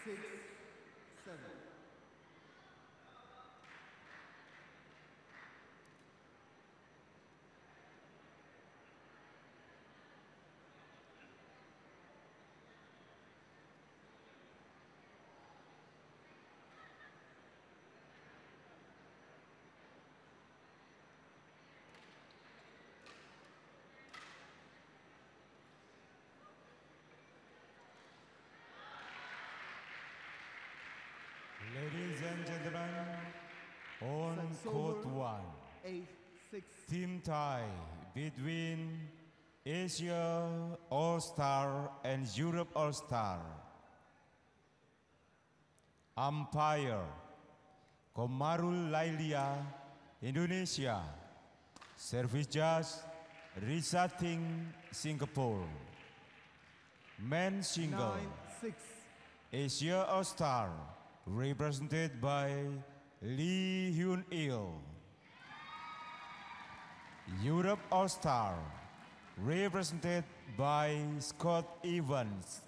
6, 7. Ladies and gentlemen, on court 1, 8, 6. team tie between Asia All-Star and Europe All-Star. Umpire, Komarul Lailia, Indonesia. Service judge, Risating, Singapore. Men single, 9, 6. Asia All-Star, represented by Hyun. Europe All-Star, represented by Scott Evans.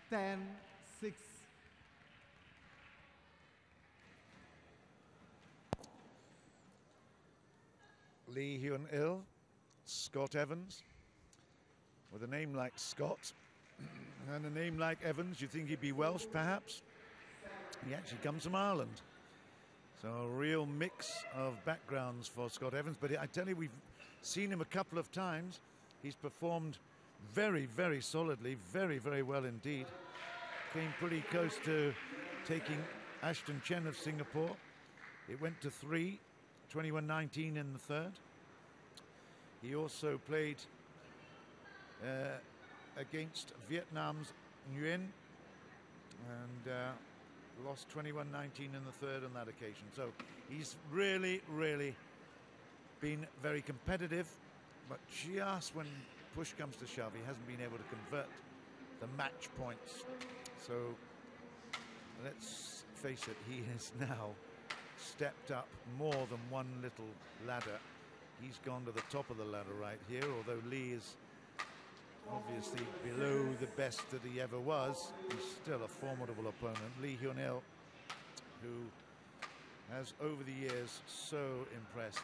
Ten, 6. Hyun, Scott Evans. With a name like Scott and a name like Evans, you'd think he'd be Welsh, perhaps. He actually comes from Ireland. So a real mix of backgrounds for Scott Evans. But I tell you, we've seen him a couple of times. He's performed very, very solidly, very, very well indeed. Came pretty close to taking Ashton Chen of Singapore. It went to 3, 21-19 in the third. He also played against Vietnam's Nguyen and lost 21-19 in the third on that occasion. So he's really, really been very competitive, but just when push comes to shove, he hasn't been able to convert the match points. So let's face it, he has now stepped up more than one little ladder. He's gone to the top of the ladder right here, although Lee is obviously below the best that he ever was. He's still a formidable opponent. Hyun, who has over the years so impressed.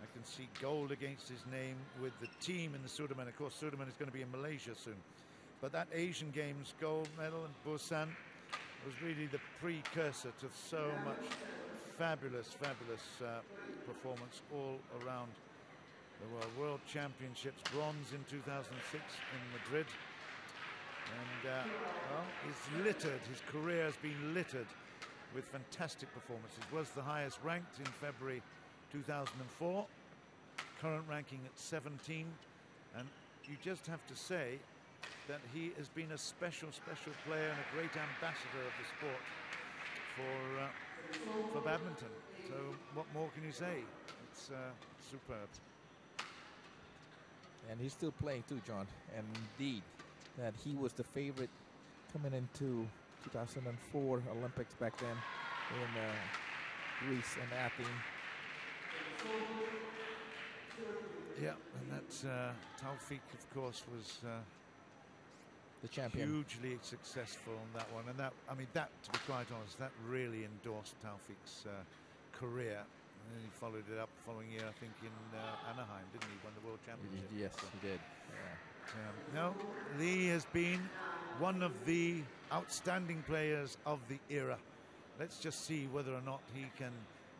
I can see gold against his name with the team in the Surabaya. Of course, Surabaya is going to be in Malaysia soon. But that Asian Games gold medal in Busan was really the precursor to so much fabulous, fabulous performance all around the world. World Championships, bronze in 2006 in Madrid. And well, he's littered, his career has been littered with fantastic performances. Was the highest ranked in February 2004. Current ranking at 17. And you just have to say that he has been a special, special player and a great ambassador of the sport for badminton. So what more can you say? It's superb. And he's still playing too, John. And indeed, that he was the favorite coming into 2004 Olympics back then in Greece and Athens. Yeah, and that's Taufik, of course, was the champion. Hugely successful on that one. And that, I mean, that, to be quite honest, that really endorsed Taufik's career. And then he followed it up the following year, I think, in Anaheim, didn't he? Won the World Championship. Yes, he did. Yeah. No, Lee has been one of the outstanding players of the era. Let's just see whether or not he can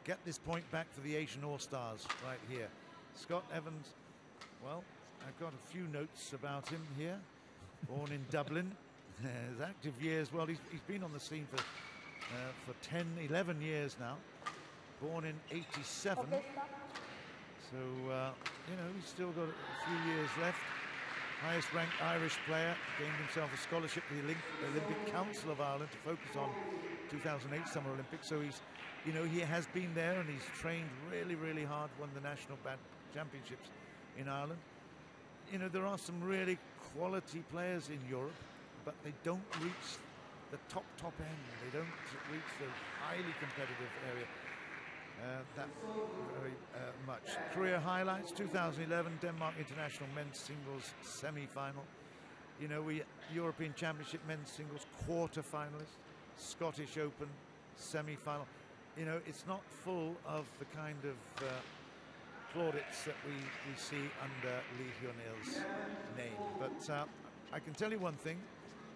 get this point back for the Asian All-Stars right here. Scott Evans, well, I've got a few notes about him here. Born in Dublin. His active years, well, he's been on the scene for 10, 11 years now. Born in 87. So, you know, he's still got a few years left. Highest ranked Irish player, gained himself a scholarship to the Olympic Council of Ireland to focus on 2008 Summer Olympics. So he's, you know, he has been there and he's trained really, really hard, won the National Bad Championships in Ireland. You know, there are some really quality players in Europe, but they don't reach the top end. They don't reach the highly competitive area. that very much. Career highlights: 2011 Denmark International Men's Singles semi-final. You know, European Championship Men's Singles quarter-finalist, Scottish Open semi-final. You know, it's not full of the kind of plaudits that we see under Lee Hyun-il's name. But I can tell you one thing: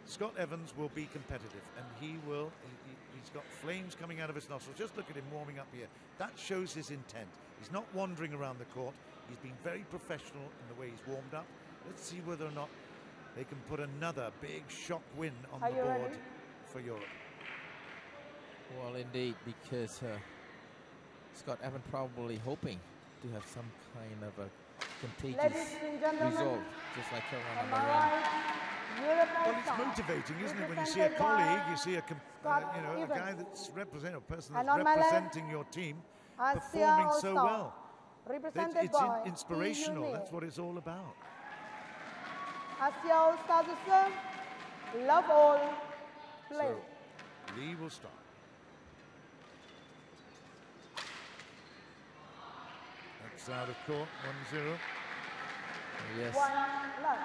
Scott Evans will be competitive, and he's got flames coming out of his nostrils. Just look at him warming up here. That shows his intent. He's not wandering around the court. He's been very professional in the way he's warmed up. Let's see whether or not they can put another big shock win on the board for Europe. Well, indeed, because Scott Evans probably hoping to have some kind of a contagious result, just like Caroline Marin. Well, it's motivating, isn't it, when you see a colleague, you see a guy that's representing, a person that's representing your team, performing so well. It's inspirational. That's what it's all about. Asia All-Star, love all, play. So, Lee will start. That's out of court, 1-0. Yes. 1 love.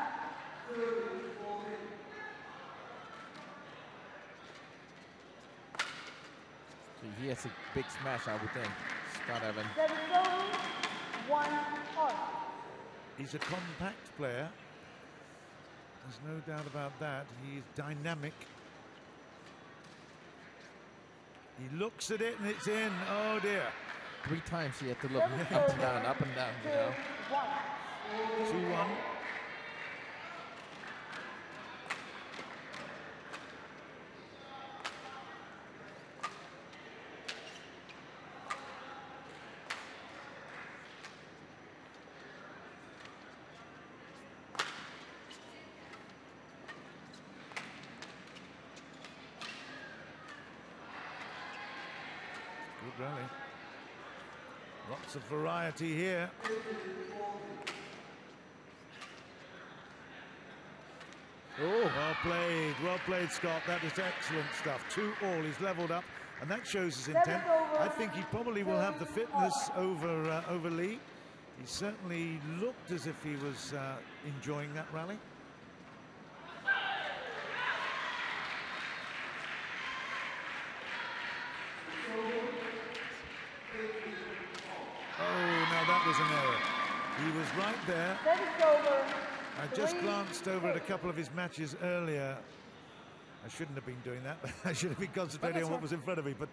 So he has a big smash, I would think, Scott Evans. 1 all. He's a compact player. There's no doubt about that. He's dynamic. He looks at it and it's in. Oh dear. 3 times he had to look up and down, you know. 2-1. Good rally. Lots of variety here. Oh, well played, Scott. That is excellent stuff. 2-all. He's leveled up, and that shows his intent. I think he probably will have the fitness over Lee. He certainly looked as if he was enjoying that rally. That was an error. He was right there. I just glanced over at a couple of his matches earlier. I shouldn't have been doing that. I should have been concentrating on what was in front of me. But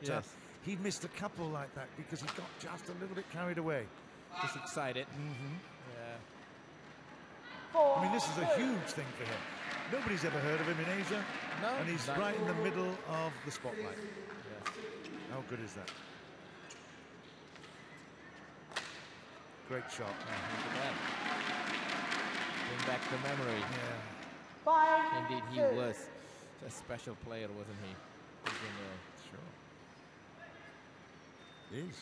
he missed a couple like that because he got just a little bit carried away. Just excited. Yeah. I mean, this is a huge thing for him. Nobody's ever heard of him in Asia. No. And he's right in the middle of the spotlight. Yes. How good is that? Great shot. Look at that. Bring back the memory. Yeah. 5. Indeed, he was a special player, wasn't he? Sure. He is.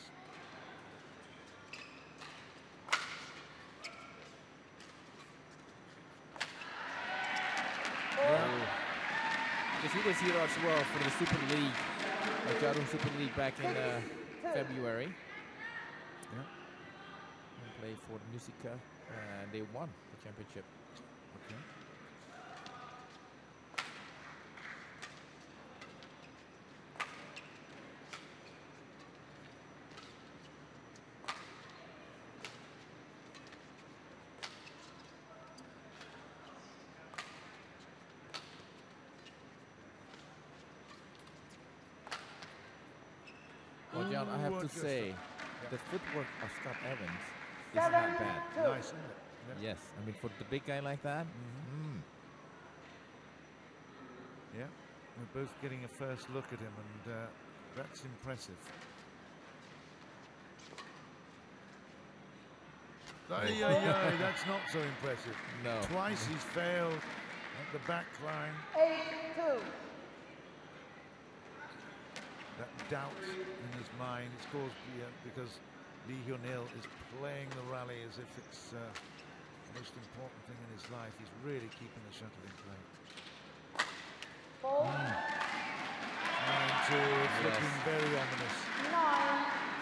Because he was here as well for the Super League, the Jarum Super League back in February. Yeah. Played for Musica, and they won the championship. Okay. Well, John, I have to say, the footwork of Scott Evans is not bad. Nice, isn't it? Yeah. Yes, I mean, for the big guy like that. Yeah, we're both getting a first look at him, and that's impressive. That's not so impressive. No. Twice he's failed at the back line. 8-2. That doubt in his mind is caused because Lee Hyun-il is playing the rally as if it's the most important thing in his life. He's really keeping the shuttle in play. 4. 9-2, it's looking very ominous.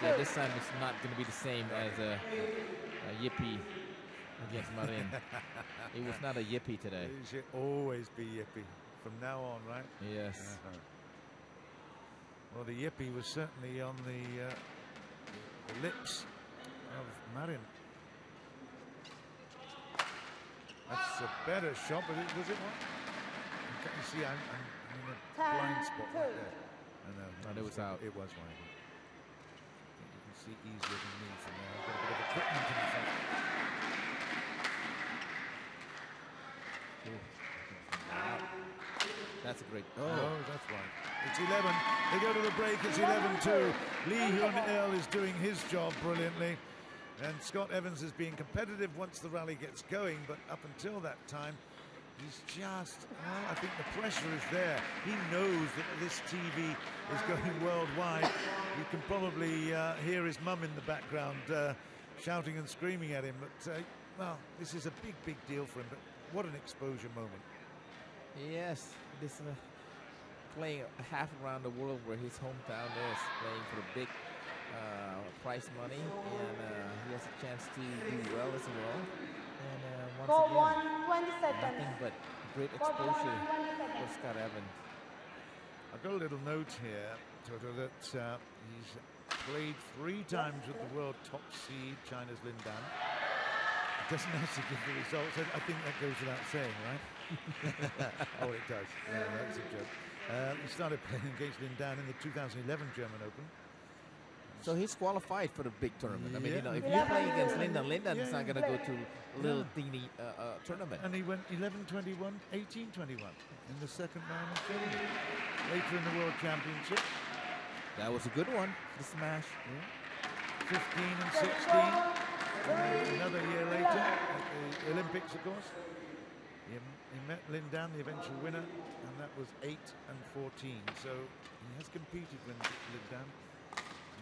9-3. Yeah, this time it's not going to be the same as a yippee against Marin. It was not a yippee today. It should always be yippee from now on, right? Yes. Well, the yippee was certainly on the lips of Marin. That's a better shot, but was it one? You see, I'm in a blind spot right there. No, it was out. It was wide. You can see easier than me from there. I've got a bit of equipment in front. That's a great. Oh, that's right. It's 11. They go to the break. It's 11-2. Lee Hyun is doing his job brilliantly. And Scott Evans is being competitive once the rally gets going. But up until that time, he's just, well, I think the pressure is there. He knows that this TV is going worldwide. You can probably hear his mum in the background shouting and screaming at him. But, well, this is a big, big deal for him. But what an exposure moment. Yes, this playing half around the world where his hometown is, playing for the big prize money, and he has a chance to do well as well. And once again, 20 seconds. nothing but great exposure for Scott Evans. I've got a little note here, Toto, that he's played 3 times with the world top seed, China's Lin Dan. It doesn't actually give the results. I think that goes without saying, right? Oh, it does. Yeah, that's a joke. He started playing against Lin Dan in the 2011 German Open. So he's qualified for the big tournament. I mean, you know, if you're playing against Lindan is not going to go to a little teeny tournament. And he went 11-21, 18-21 in the second round of Germany. Later in the World Championship. That was a good one, the smash. Yeah. 15 and 16. Another year later at the Olympics, of course. He met Lin Dan, the eventual winner, and that was 8 and 14. So he has competed with Lin Dan.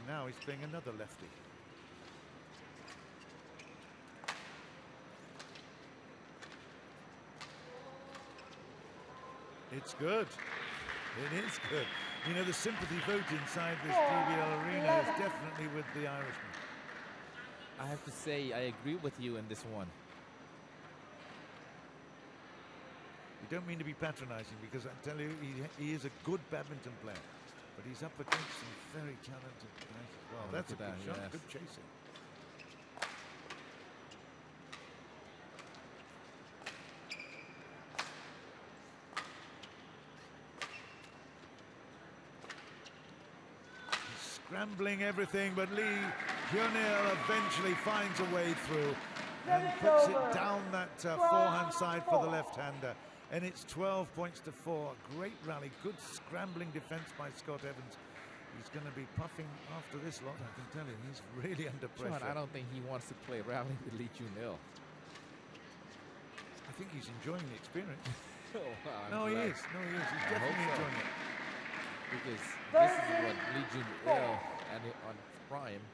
Now he's playing another lefty. It's good. It is good. You know, the sympathy vote inside this DBL arena is definitely with the Irishman. I have to say, I agree with you in this one. You don't mean to be patronizing, because I tell you, he is a good badminton player. But he's up against some very talented guys as well. That's a good shot, yes. Good chasing. He's scrambling everything, but Lee Hyun eventually finds a way through and puts it down that forehand side for the left-hander. And it's 12 points to 4. Great rally, good scrambling defense by Scott Evans. He's going to be puffing after this lot, I can tell you. He's really under pressure. Sean, I don't think he wants to play rally with Lee Jun-il. I think he's enjoying the experience. No, he is. No, he is. He's definitely enjoying it. Because this is what Lee Jun-il, and on prime,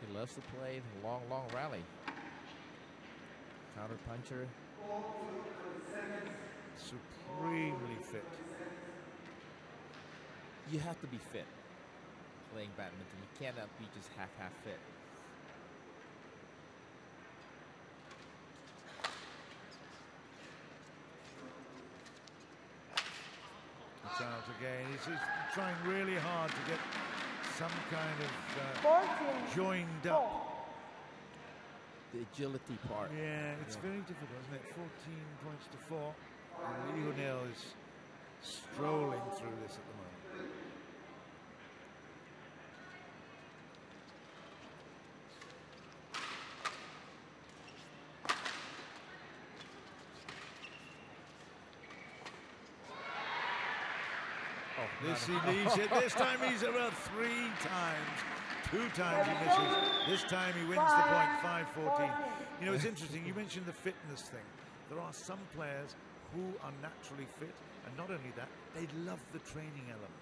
he loves to play the long, long rally. Counter puncher. Supremely fit. You have to be fit playing badminton. You cannot be just half fit. It's out again. He's trying really hard to get some kind of joined up. The agility part. Yeah, it's very difficult, isn't it? 14 points to 4. And Lee Hyun is strolling through this at the moment. This he leaves it. This time he's about 3 times. 2 times he misses. This time he wins the point, 5-14. You know, it's interesting. You mentioned the fitness thing. There are some players who are naturally fit, and not only that, they love the training element.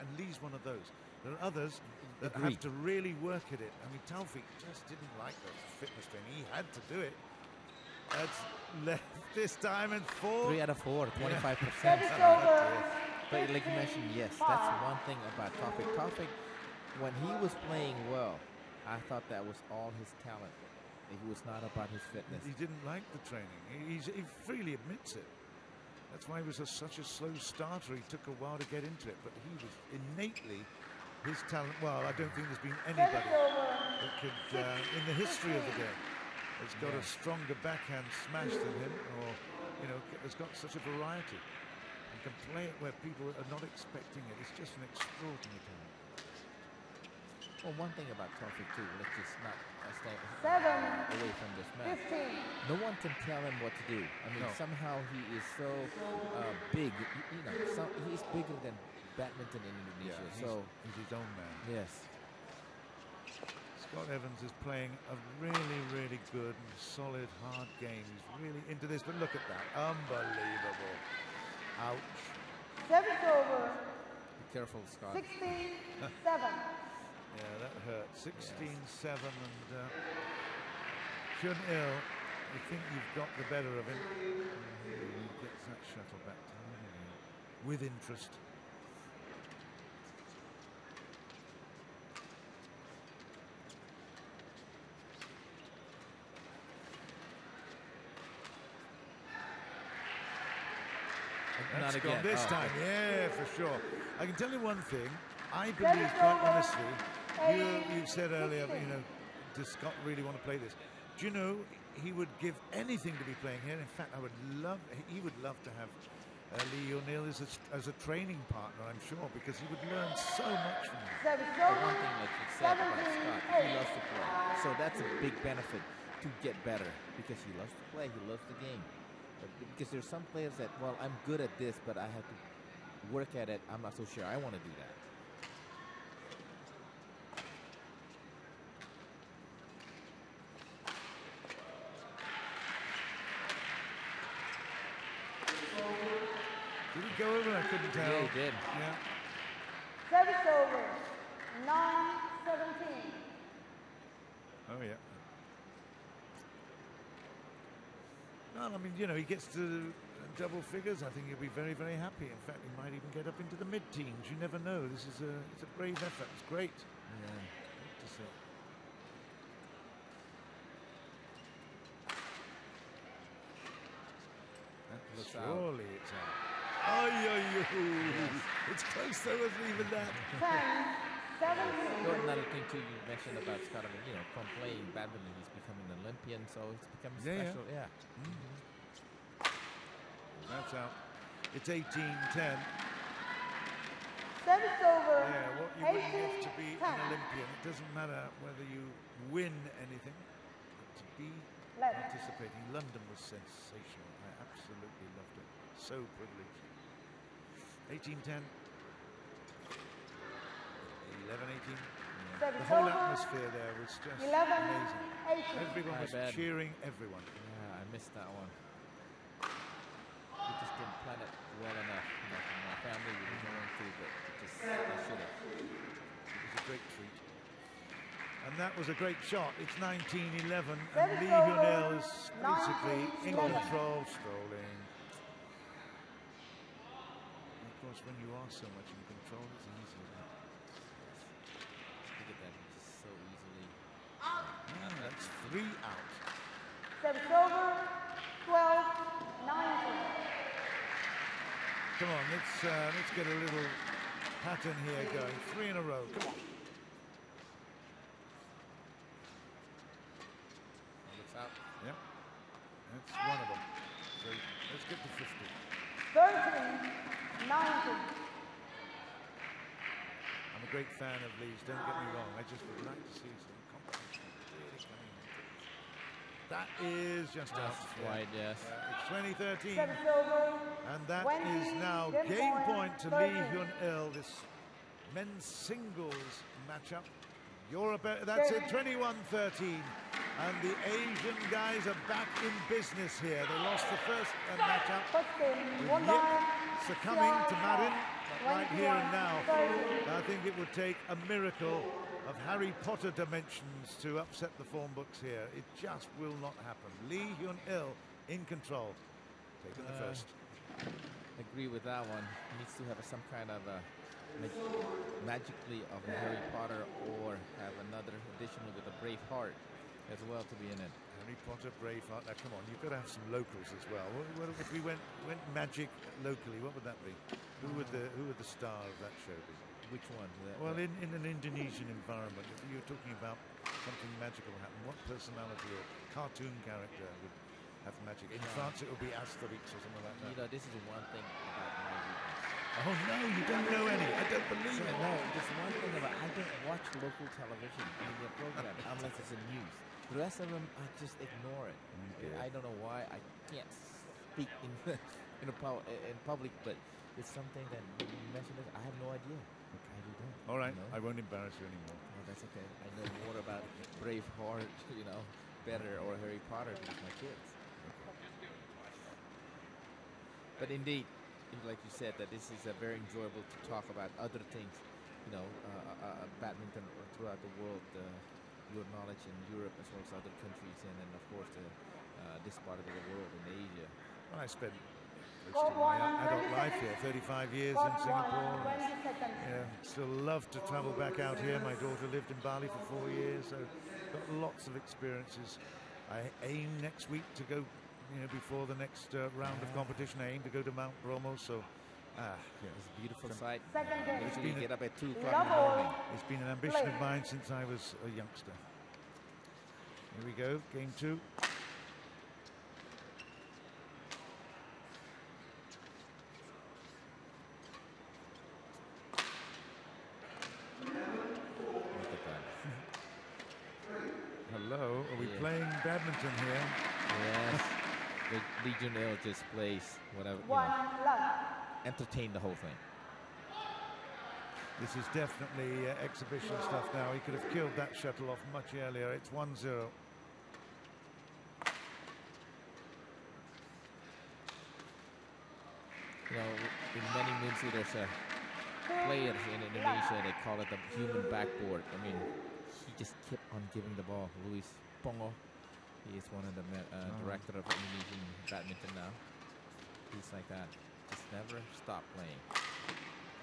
And Lee's one of those. There are others that have to really work at it. I mean, Taufik just didn't like the fitness training. He had to do it. That's left this time, and 4. 3 out of 4, 25%. But like you mentioned, yes, that's one thing about Taufik. Taufik, when he was playing well, I thought that was all his talent. He was not about his fitness. He didn't like the training. He freely admits it. That's why he was such a slow starter. He took a while to get into it, but he was innately his talent. Well, I don't think there's been anybody that could, in the history of the game, has got a stronger backhand smash than him, or has got such a variety and can play it where people are not expecting it. It's just an extraordinary talent. Well, one thing about Taufik too, let's just not stay away from this match. 15. No one can tell him what to do. I mean, somehow he is so big. He's bigger than badminton in Indonesia. Yeah, he's his own man. Yes. Scott Evans is playing a really, really good and solid, hard game. He's really into this, but look at that. Unbelievable. Ouch. Service over. Be careful, Scott. 16-7. Yeah, that hurt. 16-7, and Hyun, you think you've got the better of him. He gets that shuttle back to him with interest. Not That's again. gone this time, yeah, for sure. I can tell you one thing. I believe, quite honestly, you said earlier, does Scott really want to play this? Do you know, he would give anything to be playing here. In fact, he would love to have Lee Hyun-il as a training partner, I'm sure, because he would learn so much from him. Service The over. one thing that you said about Scott, he loves to play. So that's a big benefit to get better, because he loves to play, he loves the game. Because there's some players that, well, I'm good at this, but I have to work at it. I'm not so sure I want to do that. Did he go over? I couldn't tell. Yeah, he did. Yeah. Service over. 9-17. Oh, yeah. Well, I mean, he gets to double figures. I think he'll be very, very happy. In fact, he might even get up into the mid-teens. You never know. This is it's a brave effort. It's great. Yeah. Good to see. Looks out. Surely it's out. It's close though, wasn't even that. 10-17. Another thing too you mentioned about Scott, I mean, from playing badminton, he's becoming an Olympian, so it's becoming special. Yeah. That's out. It's 18-10. Service over. Yeah, what you would give to be an Olympian. It doesn't matter whether you win anything, but to be participating. London was sensational. I absolutely loved it. So privileged. 18-10. 11-18. The whole atmosphere there was just 11-18. amazing. Everyone was cheering everyone. Yeah, I missed that one. We just didn't plan it well enough. From my family, we didn't want to, but I should have. It was a great treat. And that was a great shot. It's 19-11, and Lee Hyun-il is basically in control, strolling. And of course, when you are so much in control, it's easy. Look at that, just so easily. That's 3 out. Service over. 12-19. Come on, let's get a little pattern here going. 3 in a row. Come on. Looks out. Yep. That's one of them. So let's get to 50. 13-19. I'm a great fan of Lee's, don't get me wrong. I just would like to see some competition really coming into this. That is just out. That's wide, yes. It's 2013. Service over. And that is now game point to Lee Hyun-il, this men's singles matchup. That's it, 21-13. And the Asian guys are back in business here. They lost the first matchup with Yip succumbing to Marin, but right here and now. I think it would take a miracle of Harry Potter dimensions to upset the form books here. It just will not happen. Lee Hyun-il in control, taking the first. Agree with that one. He needs to have some kind of magically of a Harry Potter, or have another additional with a Brave Heart as well to be in it. Harry Potter, Braveheart. Now, come on, you've got to have some locals as well. If we went magic locally, what would that be? Who would the star of that show be? Which one? Well, in an Indonesian environment, if you're talking about something magical happen, what personality or cartoon character would have magic? In France, it would be Asterix or something like that. You know, this is one thing about my weakness. Oh no, you don't know any. I don't believe it. No, there's one thing about I don't watch local television media program unless it's in news. The rest of them, I just ignore it. I don't know why. I can't speak in public, but it's something that you mentioned. I have no idea. I really don't. All right, you know? I won't embarrass you anymore. Oh, that's okay. I know more about Braveheart, better, or Harry Potter than my kids. But indeed, like you said, that this is very enjoyable to talk about other things, badminton throughout the world, your knowledge in Europe as well as other countries, and then of course this part of the world in Asia. Well, I spent most of my adult life here, 35 years in Singapore. Still love to travel back out here. My daughter lived in Bali for 4 years, so got lots of experiences. I aim next week to go, before the next round of competition, I aim to go to Mount Bromo, so it's a beautiful sight. It's been get up at 2 o'clock in the morning. It's been an ambition of mine since I was a youngster. Here we go, game 2. Hello, are we playing badminton here? Yes. The Legion L just plays whatever, entertain the whole thing. This is definitely exhibition stuff now. He could have killed that shuttle off much earlier. It's 1-0. In many moves, there's players in Indonesia, they call it the human backboard. I mean, he just kept on giving the ball. Luis Pongo, he is one of the director of Indonesian badminton now. He's like that. Just never stop playing.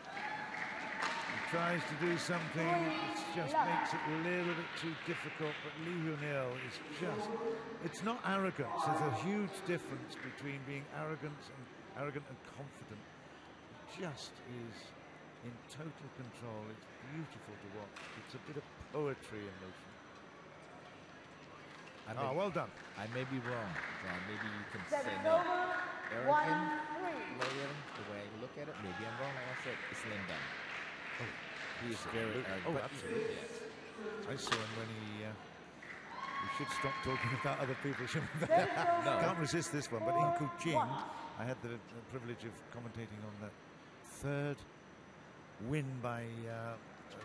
He tries to do something, it just makes it a little bit too difficult, but Lee Hyun is just, it's not arrogance. There's a huge difference between being arrogant and confident. He just is in total control. It's beautiful to watch. It's a bit of poetry in motion. Well done. I may be wrong, John. Maybe you can say no. Arrogant, lower, the way I look at it, maybe I'm wrong. Like I said, it's Lin Dan. He is very arrogant. Absolutely. Yes. I saw him when we should stop talking about other people, shouldn't we? No. Can't resist this one. But in Kuching, I had the privilege of commentating on the 3rd win by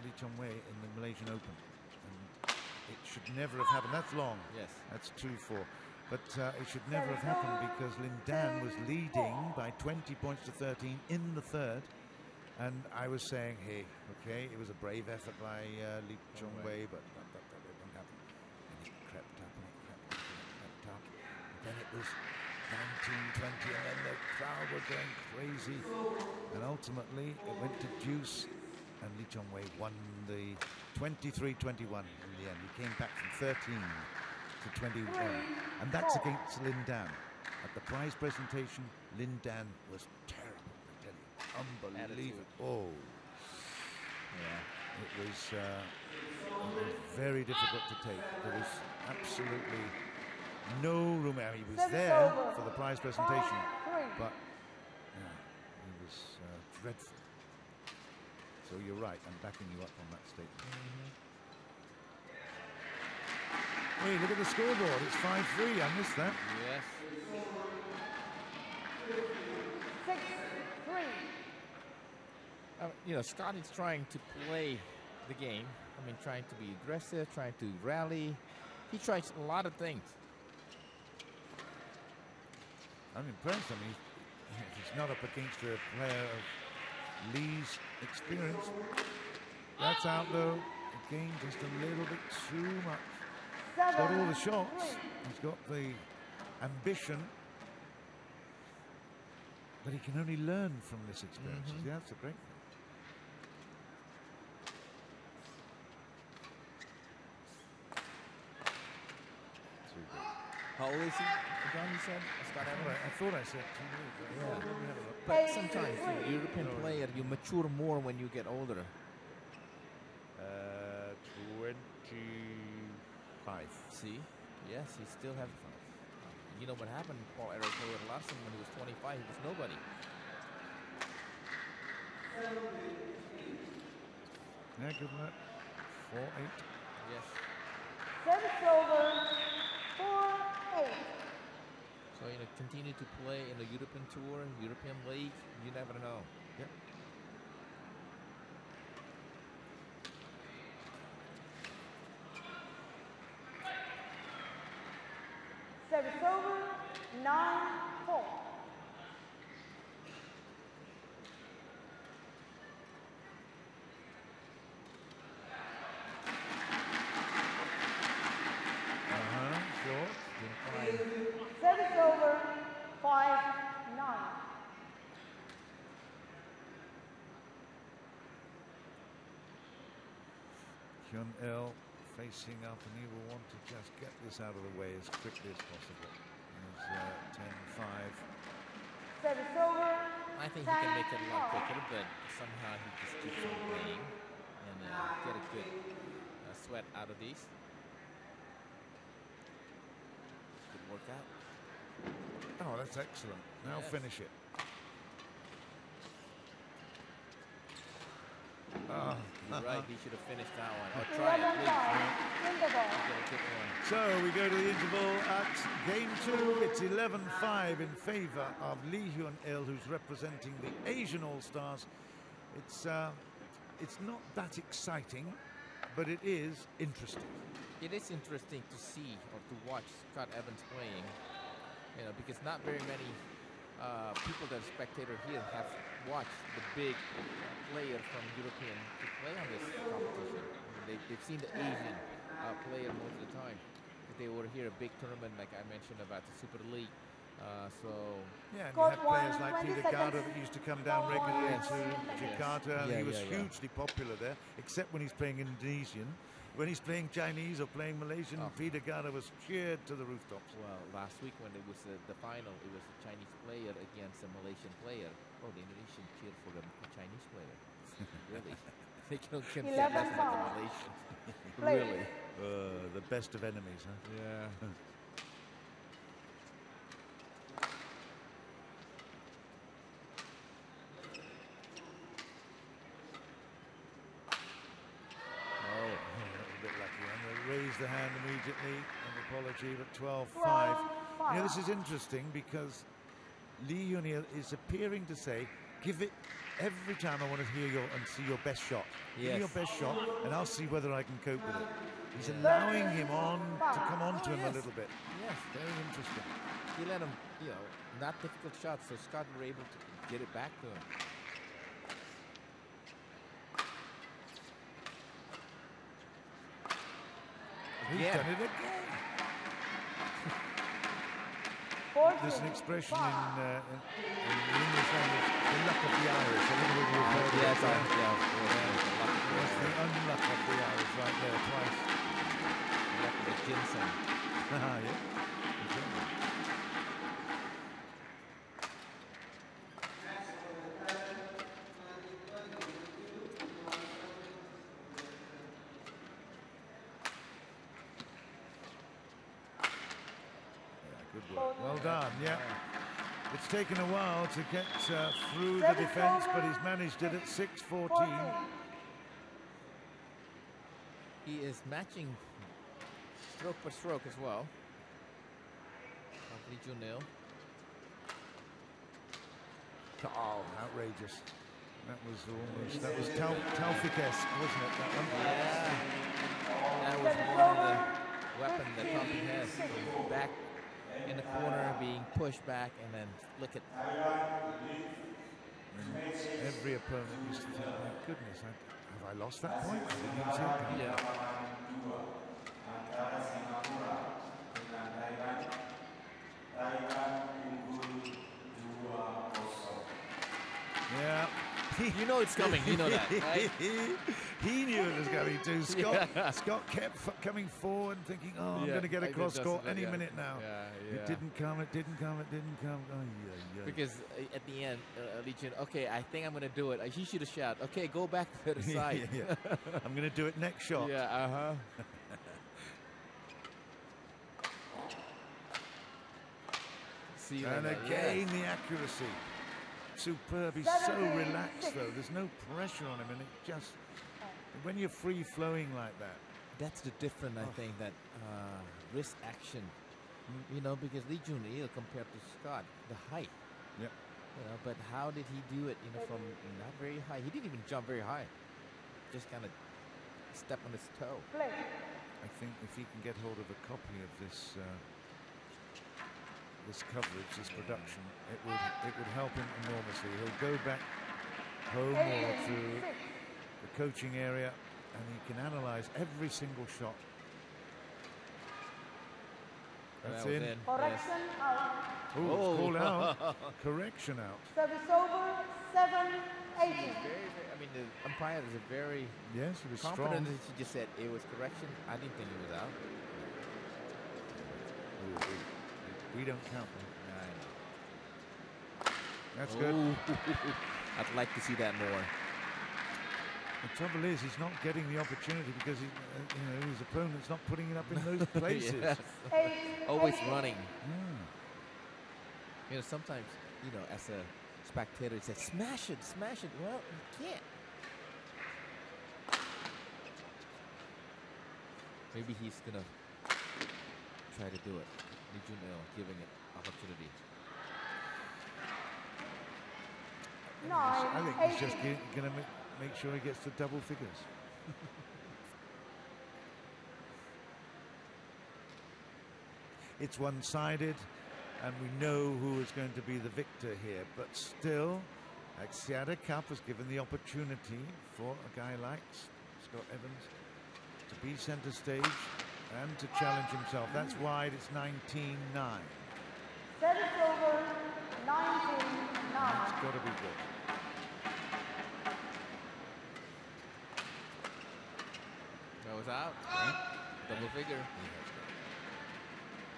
Lee Chong-wei in the Malaysian Open. And it should never have happened. That's long. Yes. That's 2-4. But it should never have happened because Lin Dan was leading by 20 points to 13 in the 3rd. And I was saying, hey, okay, it was a brave effort by Lee Chong-wei, but that didn't happen. And it crept up and it crept up. And then it was 19-20, and then the crowd were going crazy. And ultimately, it went to deuce, and Lee Chong-wei won the 23-21 in the end. He came back from 13 to 21. And that's against Lin Dan. At the prize presentation, Lin Dan was terrible. Unbelievable. Oh. Yeah. It was very difficult to take. There was absolutely no room. I mean, he was there for the prize presentation, but he was dreadful. So you're right. I'm backing you up on that statement. Hey, look at the scoreboard. It's 5-3. I missed that. Yes. 6-3. Scott is trying to play the game. I mean, trying to be aggressive, trying to rally. He tries a lot of things. I'm impressed. I mean, he's not up against a player of Lee's experience. That's out, though. Again, just a little bit too much. He's got all the shots. He's got the ambition. But he can only learn from this experience. Yeah, that's a great thing. How old is he? John, you said? Scott Evans? I thought I said 2 years. But Yeah. let me have a look. But sometimes the European player, you mature more when you get older. 25. See? Yes, he still has. You know what happened? Paul Eric Larson when he was 25, he was nobody. Yeah, good luck. 4-8. Yes. Service over. 4-8. So continue to play in the European Tour, European League. You never know. Yep. Service over. 9-4. Sure. Service over. 5-9. Hyun facing up, and he will want to just get this out of the way as quickly as possible. There's 10-5. Service over. I think he can make it a lot quicker, but somehow he just keeps on playing and get a good sweat out of these. Good workout. Oh, that's excellent. Now Yes. finish it. Oh, You're right, he should have finished that one. Or try it, 11-5. Interval. please. Get a good one. so we go to the interval at game 2. It's 11-5 in favor of Lee Hyun-il, who's representing the Asian All-Stars. It's not that exciting, but it is interesting. It is interesting to see or to watch Scott Evans playing, because not very many people that are spectator here have watched the big player from European to play on this competition. They've seen the Asian player most of the time. They were here a big tournament, like I mentioned about the Super League. Yeah, and you Court had players one, like 20 Peter Gada seconds. that used to come down regularly Yes. to Jakarta. Yeah, He was yeah, yeah. hugely popular there, except when he's playing Indonesian. When he's playing Chinese or playing Malaysian, Peter Gada was cheered to the rooftops. Well, last week when it was the final, it was a Chinese player against a Malaysian player. Oh, the Indonesian cheered for the Chinese player. Really? They don't give a less about the Malaysian. Really? The best of enemies, huh? Yeah. A bit lucky. I'm going to raise the hand immediately. An apology, but 12-5. You know, this is interesting because Lee Hyun-il is appearing to say, give it every time. I want to hear and see your best shot. Give me your best shot, and I'll see whether I can cope with it. He's allowing him to come on to him a little bit. Yes. Very interesting. He let him, not difficult shots, so Scott were able to get it back to him. He's done it again. There's an expression in the English language, the luck of the Irish. I don't know whether you've heard of it. That's the unluck of the Irish right there, twice. Luck of the ginseng. Yeah. Exactly. Good work. Well done, yeah. It's taken a while to get through the defense, but he's managed it at 6-14. He is matching stroke per stroke as well. Lee Hyun-il. Oh, outrageous. That was Taufik-esque, wasn't it, that one? Yeah. That was one of the weapons that Taufik has. Back in the corner, being pushed back, and then flick it. Every opponent used to think, my goodness, have I lost that point? I didn't see it. Yeah. Yeah, You know it's coming. You know that, right? He knew it was coming too. Scott kept coming forward, thinking, "Oh, I'm going to get a cross court any minute now." It didn't come. It didn't come. It didn't come. Oh, yeah. Because at the end, Lee Jun, okay, I think I'm going to do it. He should have shouted, "Okay, go back to the side." I'm going to do it next shot. Yeah. And again, the accuracy. Superb. He's so relaxed, though. There's no pressure on him, and it just, when you're free-flowing like that. That's the difference, I think, that wrist action, you know, because Lee Jun-il compared to Scott, the height. Yeah. You know, but how did he do it, you know, from not very high? He didn't even jump very high. Just kind of step on his toe. I think if he can get hold of a copy of this this coverage, this production, it would help him enormously. He'll go back home or to the coaching area, and he can analyze every single shot. That's in. Correction out. Oh, it's called out. Correction out. Service over, 7-18. I mean, the umpire is a very Yes, he was confident strong. that she just said it was correction. I didn't think it was out. We don't count them. That's Oh. good. I'd like to see that more. The trouble is, he's not getting the opportunity because he, his opponent's not putting it up in those places. Yes. 8-18. Always running. Yeah. You know, sometimes, you know, as a spectator, you say, smash it, smash it. Well, you can't. Maybe he's going to try to do it. Lee Jun-il giving it opportunity. I think he's just going to make sure he gets to double figures. It's one-sided, and we know who is going to be the victor here. But still, Axiata Cup has given the opportunity for a guy like Scott Evans to be center stage and to challenge himself. That's wide. It's 19-9. Service over, 19-9. That's got to be good. That was out. Double figure.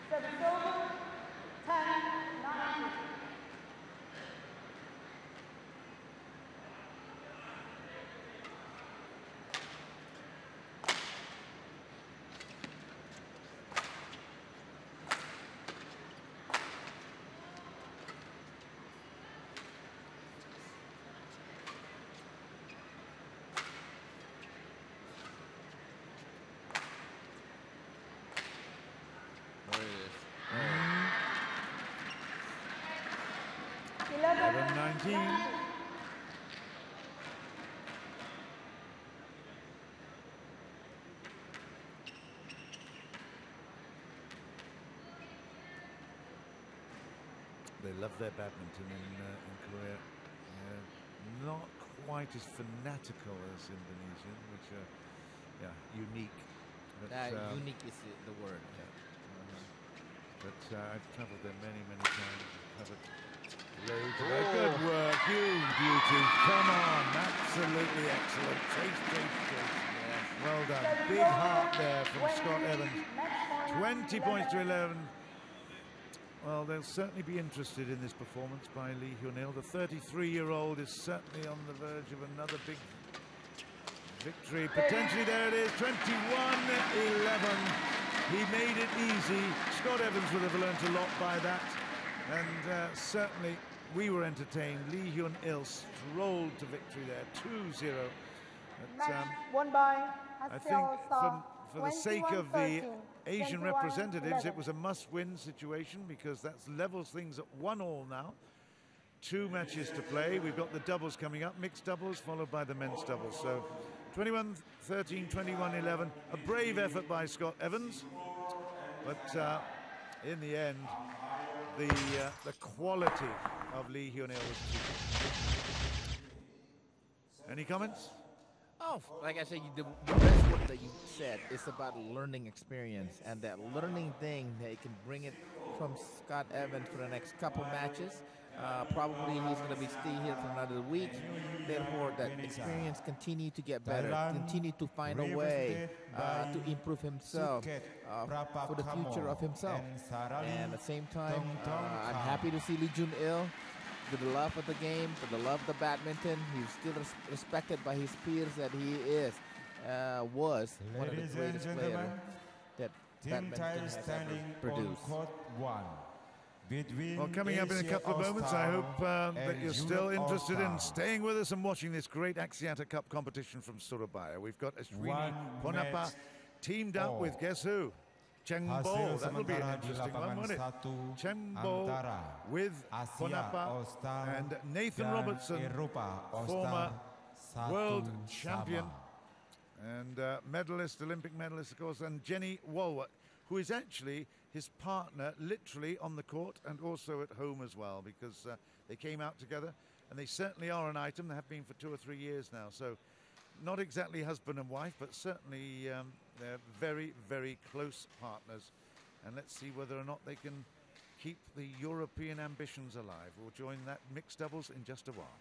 Service over, 10-9. There it is. 11-19. They love their badminton in Korea. Not quite as fanatical as Indonesian, which are unique. But, Unique is the word. But I've travelled there many times. Covered loads of it. Good work, you beauty. Come on, absolutely excellent. Chase. Well done. Big heart there from Scott Evans. 20 points to 11. Well, they'll certainly be interested in this performance by Lee Hyun-il. The 33-year-old is certainly on the verge of another big victory. Potentially, there it is, 21-11. He made it easy. Scott Evans would have learnt a lot by that. And certainly, we were entertained. Lee Hyun-il strolled to victory there, 2-0. Match won by I think Axiata for the sake of the 21-13, Asian representatives, 21-11. it was a must-win situation because that levels things at 1-1 now. 2 matches to play. We've got the doubles coming up, mixed doubles followed by the men's doubles. So 21-13, 21-11. A brave effort by Scott Evans, but in the end, the quality of Lee Hyun-il was too. Any comments? Oh, like I said, the best word that you said is about learning experience, and that learning thing that you can bring it from Scott Evans for the next couple matches. Probably he's going to be stay here for another week. Therefore, that experience continue to get better, continue to find a way to improve himself for the future of himself. And at the same time, I'm happy to see Lee Jun-il, for the love of the game, for the love of the badminton. He's still respected by his peers that he was one of the greatest players that badminton has ever produced. Well, coming up in a couple of moments, I hope that you're still interested in staying with us and watching this great Axiata Cup competition from Surabaya. We've got Ashwini Ponappa teamed up with, guess who? Cheng Bo. That will be an interesting one, won't it? Cheng Bo with Ponappa and Nathan Robertson, former world champion and medalist, Olympic medalist, of course, and Jenny Walworth, who is actually his partner literally on the court and also at home as well, because they came out together and they certainly are an item. They have been for 2 or 3 years now, so not exactly husband and wife, but certainly they're very, very close partners. And let's see whether or not they can keep the European ambitions alive. We'll join that mixed doubles in just a while.